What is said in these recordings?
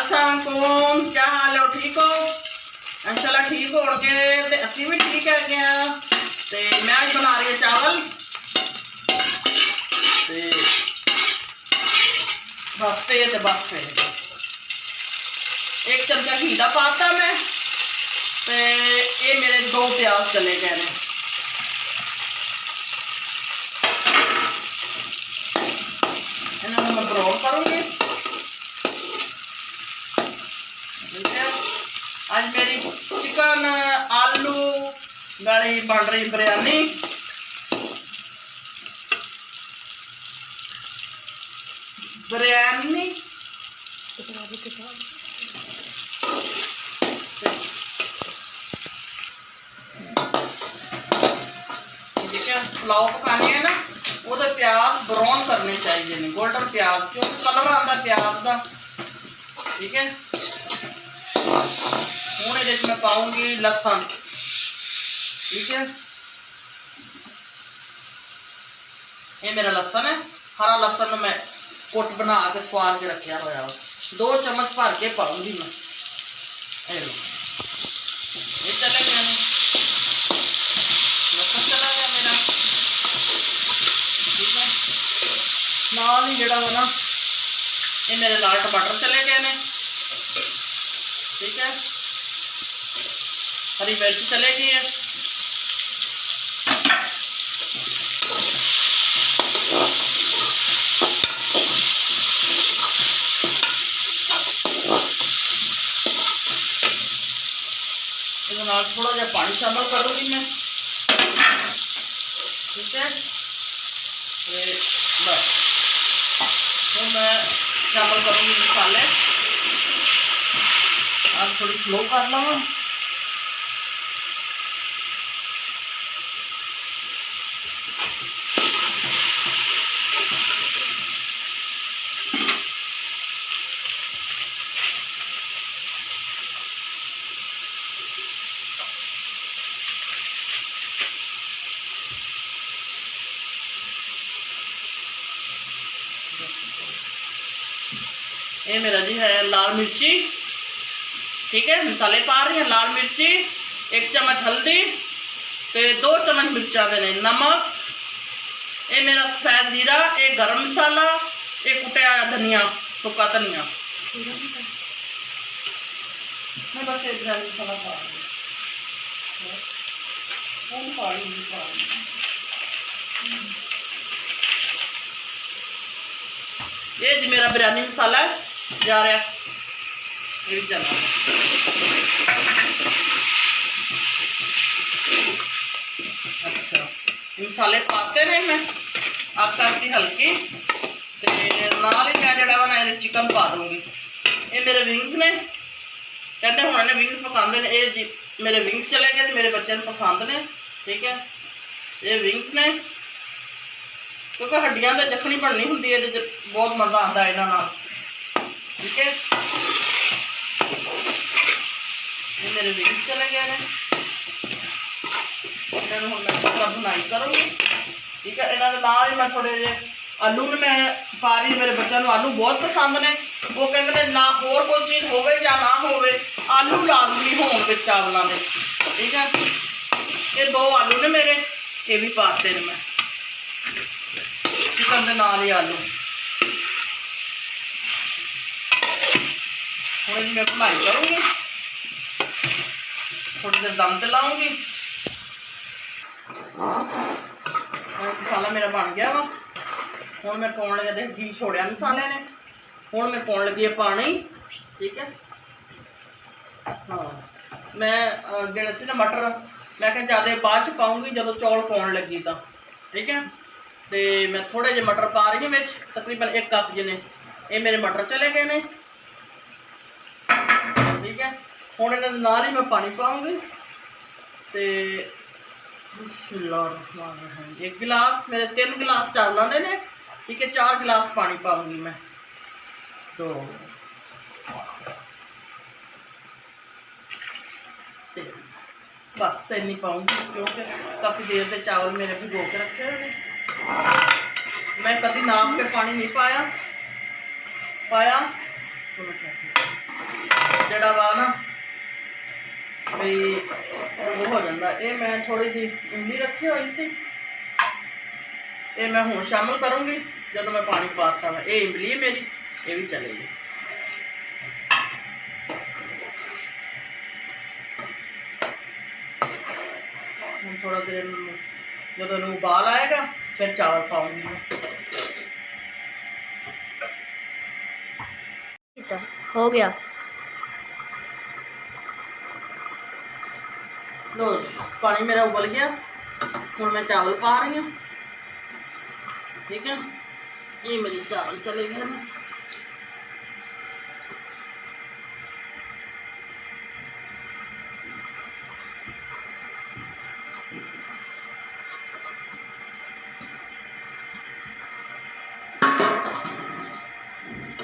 अस्सलाम वालेकुम, क्या हाल है? ठीक हो? इंशाल्लाह ठीक होणगे ते असीं भी ठीक हैगे आ। ते मैं अज बना रही चावल ते बस पे एक चमचा घी का पाता मैं ते ये मेरे 2 प्याज चले गए ने। इन्होंने मैं ब्राउन करूँगी। ठीक है, आज मेरी चिकन आलू वाली बन रही बिरयानी। ठीक है, पुलाव पकाने है ना, वो प्याज ब्राउन करने चाहिए ने, गोल्डन प्याज, क्योंकि कलर आता प्याज का। ठीक है, हूँ ये मैं पाऊंगी लसन। ठीक है, ये मेरा लसन है, हरा लसन मैं कुट बना के स्वार के रखा हुआ 2 चम्मच भर के पाऊंगी मैं। ये चले गया लसन, चला गया मेरा। ठीक है, नाल ही जड़ा वा ना, ये मेरे लाल टमाटर चले गए ने। ठीक है, हरी मिर्च चले गई है। थोड़ा जहा पानी शामिल करूँगी मैं। ठीक है, बस तो मैं शामिल करूँगी मसाले। अब थोड़ी स्लो कर लवा। ये मेरा जी है लाल मिर्ची। ठीक है, मसाले पा रही हैं, लाल मिर्ची, 1 चम्मच हल्दी ते 2 चम्मच मिर्चा देने, नमक, ये मेरा सफेद जीरा, एक गरम मसाला, एक कुटिया धनिया, सुक्का धनिया। मैं बस एक गरम मसाला पा ये जी मेरा बिरयानी मसाला है, जा रहा, ये भी चला। अच्छा, मसाले पाते हैं मैं अब करती हल्की नाल ही मैं जड़ा वा चिकन पा दूंगी। ये मेरे विंग्स ने, कहते हुण ने विंग्स पकाते हैं, ये मेरे विंग्स चले गए, मेरे बच्चे पसंद ने। ठीक है, ये विंग्स ने, क्योंकि हड्डियां तो जखनी बननी होंगी है, बहुत मज़ा आता इन्हों। ठीक है, ये मेरे विंग्स चले गए हैं, इन्होंने हम मैं थोड़ा बुनाई करूँगी। ठीक है, इन्होंने नाल ही मैं थोड़े जे आलू ने मैं पा रही। मेरे बच्चों को आलू बहुत पसंद ने, वो कहते हैं ना होर कोई चीज़ हो या ना हो, आलू लाजमी हो चावलों में। ठीक है, ये 2 आलू ने मेरे, ये भी पाते हैं मैं चिकन के नाल ही आलू। हूँ जी मैं बुनाई करूँगी, थोड़ी देर दम ते लाऊंगी। मसाला मेरा बन गया वा, हूँ मैं पाने लगे, देख घी छोड़िया मसाले ने, हूँ मैं पाने लगी है पानी। ठीक है, हाँ मैं जेड़े से ना मटर मैं क्या ज़्यादा बाद च पाऊँगी जो चौल पाने लगी तो। ठीक है, तो मैं थोड़े जे मटर पा रही हूँ, तकरीबन 1 कप जिन्हें, ये मेरे मटर चले गए हैं। ठीक है, हूँ इन्होंने नाल ही मैं पानी पाऊँगी। तो 1 गिलास, मेरे 3 गिलास चावलों के ने। ठीक है, 4 गिलास पानी पाऊँगी मैं। तो बस 3 ही पाऊँगी, क्योंकि काफ़ी देर से चावल मेरे भिगो के रखे हुए। मैं कभी नाप के पानी नहीं पाया तो मैं ਜਿਹੜਾ ਵਾ ਨਾ ਵੀ ਉਹ ਹੋ ਜਾਂਦਾ। ਇਹ ਮੈਂ ਥੋੜੀ ਜਿਹੀ ਇਮਲੀ ਰੱਖੀ ਹੋਈ ਸੀ, ਇਹ ਮੈਂ ਹੁਣ ਸ਼ਾਮਲ ਕਰੂੰਗੀ ਜਦੋਂ ਮੈਂ ਪਾਣੀ ਪਾਤਾ ਵਾ। ਇਹ ਇਮਲੀ ਹੈ ਮੇਰੀ, ਇਹ ਵੀ ਚਲੇਗੀ। ਹੁਣ ਥੋੜਾ ਦੇਰ ਜਦੋਂ ਇਹਨੂੰ ਉਬਾਲ ਆਏਗਾ ਫਿਰ ਚਾਵਲ ਪਾਉਂਗੀ ਮੈਂ। हो गया। लो पानी मेरा उबल गया, हूँ मैं चावल पा रही हूँ। ठीक है, ये मेरी चावल चले गए ना।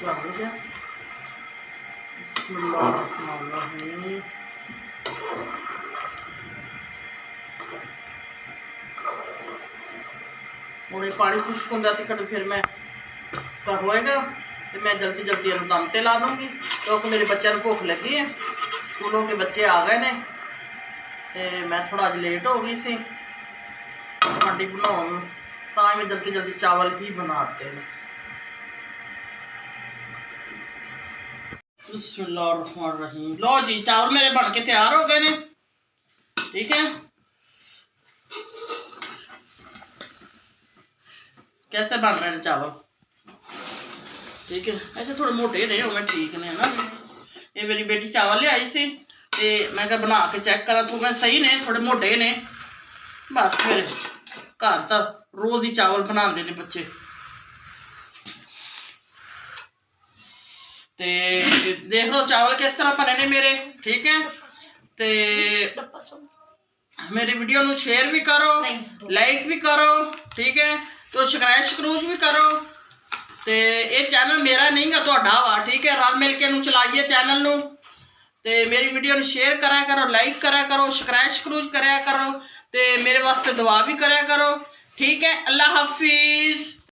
हो गया। बिस्मिल्लाहिर्रहमानिर्रहीम। ਹੁਣ ਇਹ ਪਾਣੀ ਖੁਸ਼ਕ ਹੁੰਦਾ ਤੇ ਫਿਰ ਮੈਂ ਹੋਏਗਾ ਤੇ ਮੈਂ ਜਲਦੀ ਜਲਦੀ ਇਹਨੂੰ ਦਮ ਤੇ ਲਾ ਦੂੰਗੀ, ਕਿਉਂਕਿ ਮੇਰੇ ਬੱਚਿਆਂ ਨੂੰ ਭੁੱਖ ਲੱਗੀ ਹੈ। ਸਕੂਲੋਂ ਕੇ ਬੱਚੇ ਆ ਗਏ ਨੇ ਤੇ ਮੈਂ ਥੋੜਾ ਅੱਜ ਲੇਟ ਹੋ ਗਈ ਸੀ ਸਾਡੀ ਬਣਾਉਣ ਨੂੰ, ਤਾਂ ਮੈਂ ਜਲਦੀ ਜਲਦੀ ਚਾਵਲ ਹੀ ਬਣਾ ਦਿੱਤੇ ਨੇ। बिस्मिल्लाहिर्रहमानिर्रहीम। लो जी चावल मेरे बन के तैयार हो गए ने। ठीक है, कैसे बन रहे हैं चावल? ठीक है, ऐसे थोड़े मोटे ने मैं ठीक ने ना। ये मेरी बेटी चावल ले आई सी ते मैं क्या बना के चेक करा तो मैं सही ने, थोड़े मोटे ने। बस फिर घर तो रोज़ ही चावल बनाते ने बच्चे। ते देख लो चावल किस तरह बने ने मेरे। ठीक है, ते मेरी वीडियो नू शेयर भी करो, लाइक भी करो। ठीक है, तो सब्सक्राइब भी करो। ते ये चैनल मेरा नहीं है, तुहाडा वा। ठीक है, रल मिल के नू चलाइए चैनल नू। ते मेरी वीडियो नू शेयर करा करो, लाइक करा करो, सब्सक्राइब करा करो, ते मेरे वास्ते दुआ भी करा करो। ठीक है, अल्लाह हाफिज़।